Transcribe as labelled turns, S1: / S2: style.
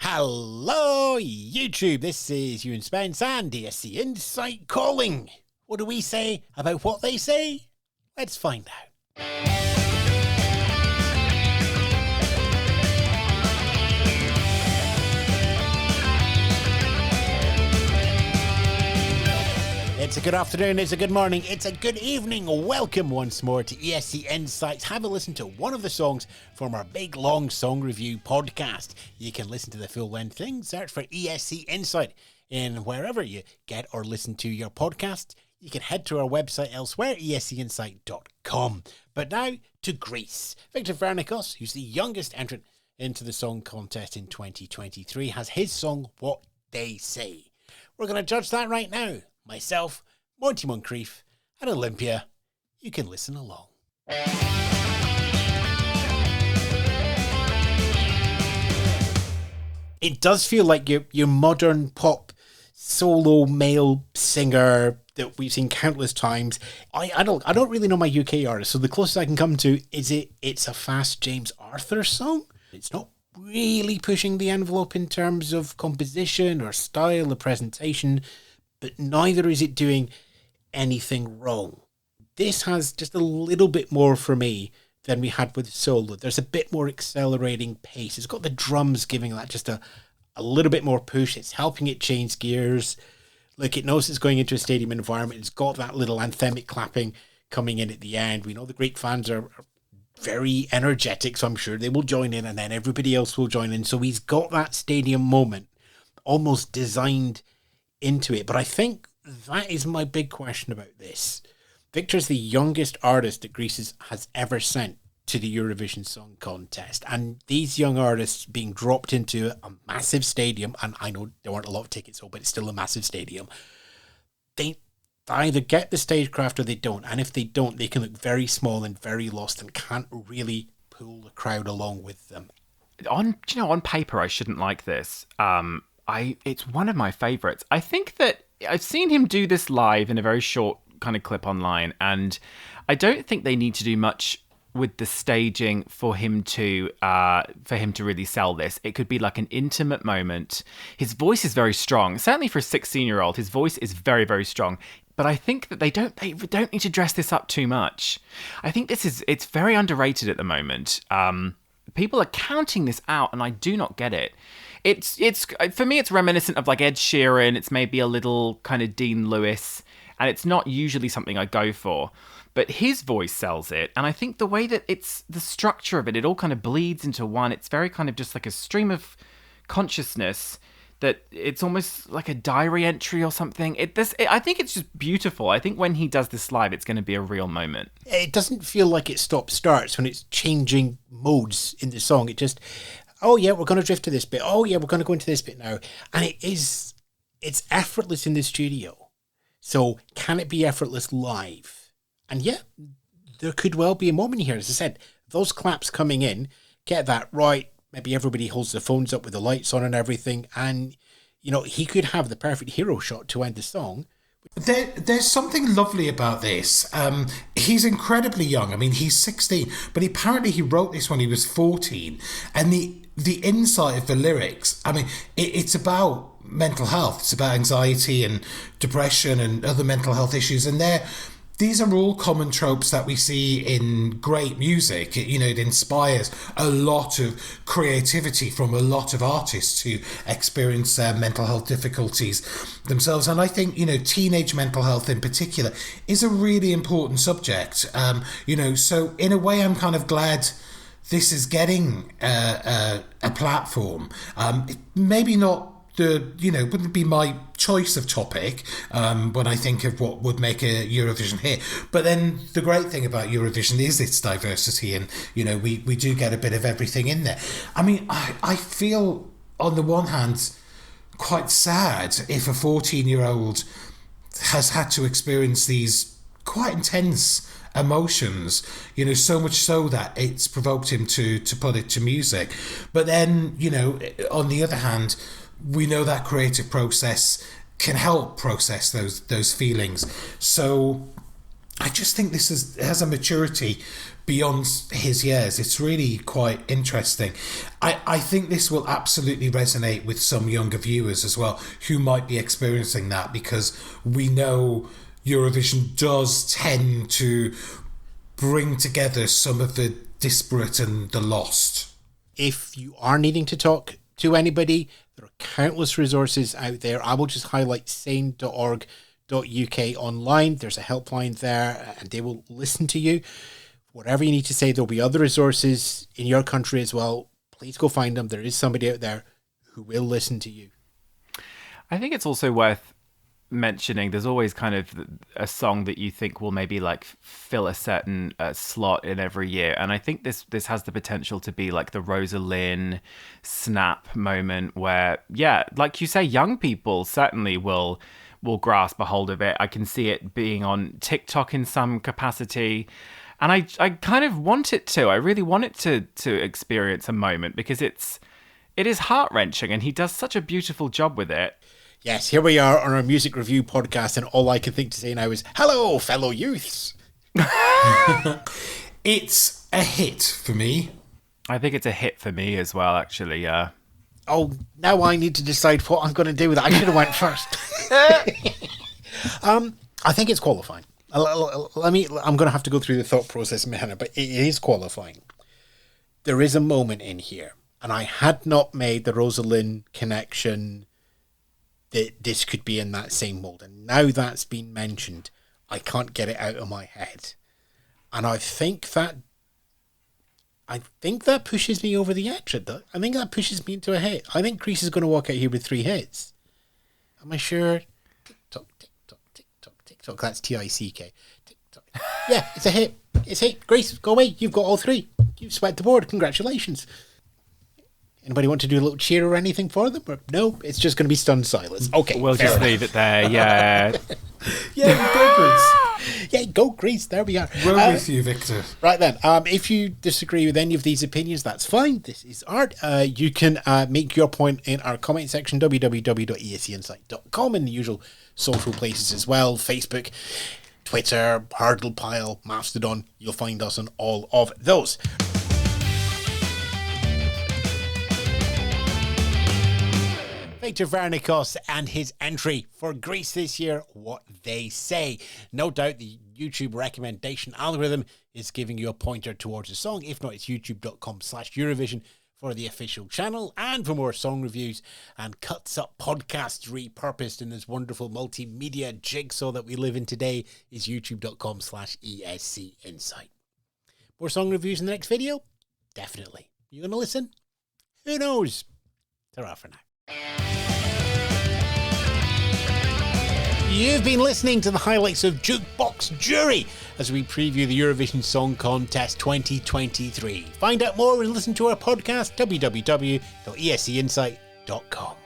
S1: Hello, YouTube. This is Ewan Spence and ESC Insight calling. What do we say about what they say? Let's find out. It's a good afternoon, it's a good morning, it's a good evening. Welcome once more to ESC Insights. Have a listen to one of the songs from our big long song review podcast. You can listen to the full length thing, search for ESC Insight in wherever you get or listen to your podcasts. You can head to our website elsewhere, escinsight.com. But now to Greece. Victor Vernicos, who's the youngest entrant into the song contest in 2023, has his song What They Say. We're going to judge that right now. Myself, Monty Moncrief, and Olympia. You can listen along. It does feel like your modern pop solo male singer that we've seen countless times. I don't really know my UK artist, so the closest I can come to is it's a fast James Arthur song. It's not really pushing the envelope in terms of composition or style or presentation, but neither is it doing anything wrong. This has just a little bit more for me than we had with Solo. There's a bit more accelerating pace. It's got the drums giving that just a little bit more push. It's helping it change gears. Look, it knows it's going into a stadium environment. It's got that little anthemic clapping coming in at the end. We know the Greek fans are very energetic, so I'm sure they will join in, and then everybody else will join in. So he's got that stadium moment almost designed into it. But I think that is my big question about this. Victor's the youngest artist that Greece has ever sent to the Eurovision Song Contest, and these young artists being dropped into a massive stadium, and I know there weren't a lot of tickets sold, but it's still a massive stadium. They either get the stagecraft or they don't, and if they don't, they can look very small and very lost and can't really pull the crowd along with them.
S2: On paper, I shouldn't like this. It's one of my favorites. I think that I've seen him do this live in a very short kind of clip online, and I don't think they need to do much with the staging for him to really sell this. It could be like an intimate moment. His voice is very strong. Certainly for a 16-year-old, his voice is very, very strong. But I think that they don't need to dress this up too much. I think it's very underrated at the moment. People are counting this out, and I do not get it. It's for me, it's reminiscent of like Ed Sheeran. It's maybe a little kind of Dean Lewis, and it's not usually something I go for. But his voice sells it, and I think the way that it's the structure of it all kind of bleeds into one. It's very kind of just like a stream of consciousness that it's almost like a diary entry or something. I think it's just beautiful. I think when he does this live, it's going to be a real moment. It
S1: doesn't feel like it stops-starts when it's changing modes in the song. It just, oh yeah, we're going to drift to this bit. Oh yeah, we're going to go into this bit now. And it's effortless in the studio. So can it be effortless live? And yeah, there could well be a moment here. As I said, those claps coming in, get that right. Maybe everybody holds their phones up with the lights on and everything. And, he could have the perfect hero shot to end the song.
S3: There's something lovely about this. He's incredibly young. I mean, he's 16, but apparently he wrote this when he was 14. And the insight of the lyrics, I mean, it's about mental health. It's about anxiety and depression and other mental health issues. And these are all common tropes that we see in great music. It inspires a lot of creativity from a lot of artists who experience mental health difficulties themselves. And I think, teenage mental health in particular is a really important subject. So in a way, I'm kind of glad this is getting a platform. Maybe not wouldn't be my choice of topic when I think of what would make a Eurovision hit. But then the great thing about Eurovision is its diversity, and we do get a bit of everything in there. I mean, I feel on the one hand quite sad if a 14-year-old has had to experience these quite intense emotions, so much so that it's provoked him to put it to music. But then, on the other hand, we know that creative process can help process those feelings. So I just think this has a maturity beyond his years. It's really quite interesting. I think this will absolutely resonate with some younger viewers as well who might be experiencing that, because we know Eurovision does tend to bring together some of the disparate and the lost.
S1: If you are needing to talk to anybody, there are countless resources out there. I will just highlight sane.org.uk online. There's a helpline there and they will listen to you. Whatever you need to say, there'll be other resources in your country as well. Please go find them. There is somebody out there who will listen to you.
S2: I think it's also worth mentioning, there's always kind of a song that you think will maybe like fill a certain slot in every year, and I think this has the potential to be like the Rosalind snap moment where, yeah, like you say, young people certainly will grasp a hold of it. I can see it being on TikTok in some capacity, and I kind of want it to. I really want it to experience a moment, because it is heart-wrenching and he does such a beautiful job with it.
S1: Yes, here we are on our music review podcast, and all I can think to say now is, hello, fellow youths.
S3: It's a hit for me.
S2: I think it's a hit for me as well, actually, yeah.
S1: Oh, now I need to decide what I'm going to do with it. I should have went first. I think it's qualifying. I'm going to have to go through the thought process in my head, but it is qualifying. There is a moment in here, and I had not made the Rosalind connection that this could be in that same mold, and now that's been mentioned, I can't get it out of my head, and I think that pushes me over the edge. I think that pushes me into a hit. I think Greece is going to walk out here with 3 hits. Am I sure? TikTok, TikTok, TikTok, TikTok. That's TICK. TikTok. Yeah, it's a hit. It's a hit. Greece, go away. You've got all 3. You've swept the board. Congratulations. Anybody want to do a little cheer or anything for them? Or, no, it's just going to be stunned silence. Okay,
S2: we'll just leave it there. Yeah.
S3: Yeah, go Greece.
S1: Yeah, go Greece. There we are.
S3: We're with you, Victor.
S1: Right then, if you disagree with any of these opinions, that's fine. This is art. You can make your point in our comment section, www.escinsight.com, in the usual social places as well. Facebook, Twitter, Hurdle Pile, Mastodon. You'll find us on all of those. Victor Vernicos and his entry for Greece this year, What They Say. No doubt the YouTube recommendation algorithm is giving you a pointer towards a song. If not, it's youtube.com/Eurovision for the official channel. And for more song reviews and cuts up podcasts repurposed in this wonderful multimedia jigsaw that we live in today, is youtube.com/ESC Insight. More song reviews in the next video? Definitely. You gonna listen? Who knows? Ta-ra for now. You've been listening to the highlights of Jukebox Jury as we preview the Eurovision Song Contest 2023. Find out more and listen to our podcast, www.escinsight.com.